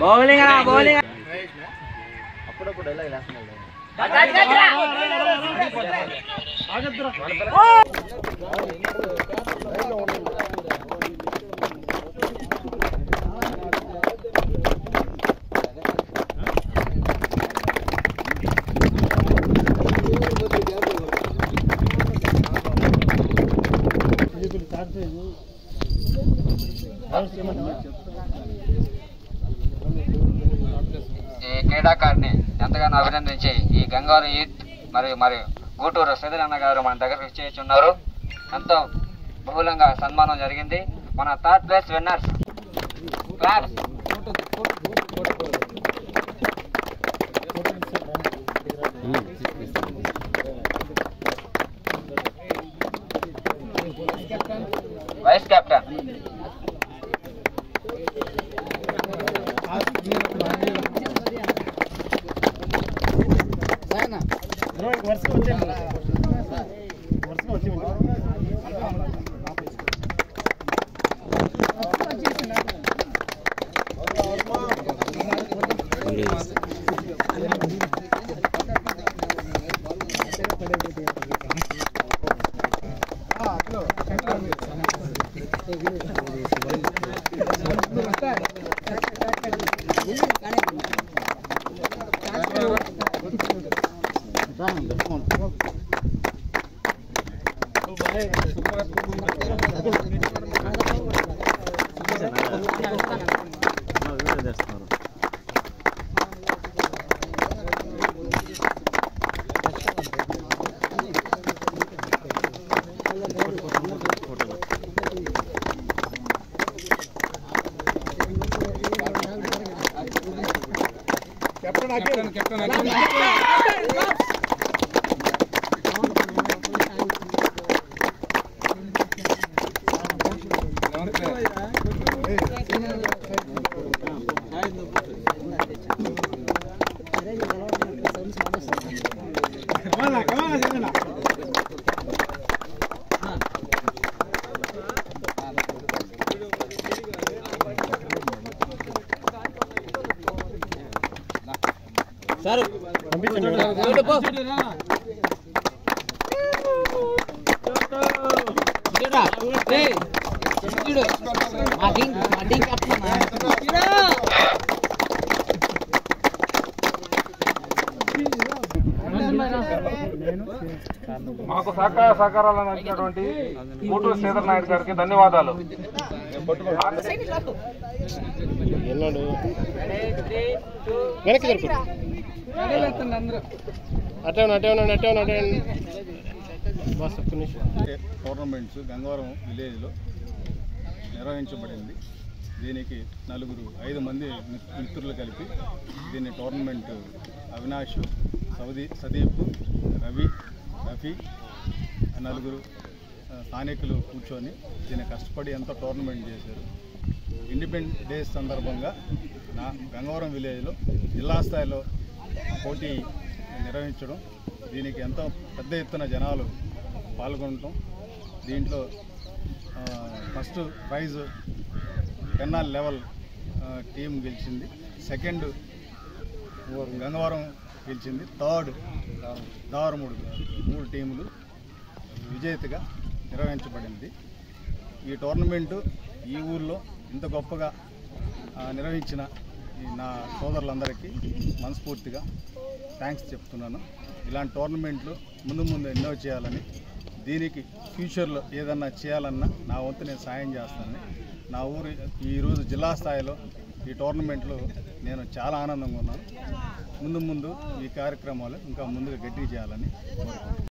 Bowling అప్పుడప్పుడు ఎలా ఇలా ఈ క్రీడాకారిని ఎంతగానో అభినందించి ఈ గంగవరం యూత్ మరియు గూటూరు శ్రీధర్ అన్న గారు మన దగ్గరకు చేస్తున్నారు. ఎంతో బహుళంగా సన్మానం జరిగింది. మన third place winners claps. Vice captain sir మాకు సహకారాలను అందించినటువంటి గూటూరు శ్రీధర్ నాయుడు గారికి ధన్యవాదాలు. టోర్నమెంట్స్ గంగవరం విలేజ్లో నిర్వహించబడింది. దీనికి 5 మంది మిత్రులు కలిపి దీన్ని టోర్నమెంట్ అవినాష్, సదీప్, రఫీ 4 స్థానికులు కూర్చొని దీన్ని కష్టపడి ఎంతో టోర్నమెంట్ చేశారు. ఇండిపెండెన్స్ డే సందర్భంగా గంగవరం విలేజ్లో జిల్లా స్థాయిలో పోటీ నిర్వహించడం, దీనికి ఎంతో పెద్ద ఎత్తున జనాలు పాల్గొనటం. దీంట్లో ఫస్ట్ ప్రైజ్ పెన్నాల్ లెవెల్ టీం గెలిచింది, సెకండ్ గంగవరం గెలిచింది, థర్డ్ దావరమూడు 3 టీములు విజేతగా నిర్వహించబడింది. ఈ టోర్నమెంటు ఈ ఊళ్ళో ఇంత గొప్పగా నిర్వహించిన నా సోదరులందరికీ మనస్ఫూర్తిగా థ్యాంక్స్ చెప్తున్నాను. ఇలాంటి టోర్నమెంట్లు ముందు ఎన్నో చేయాలని, దీనికి ఫ్యూచర్లో ఏదన్నా చేయాలన్నా నా వంతు నేను సాయం చేస్తానని, నా ఊరు ఈరోజు జిల్లా స్థాయిలో ఈ టోర్నమెంట్లో నేను చాలా ఆనందంగా ఉన్నాను. ముందు ఈ కార్యక్రమాలు ఇంకా ముందుగా గట్టిగా చేయాలని కోరుకుంటున్నాను.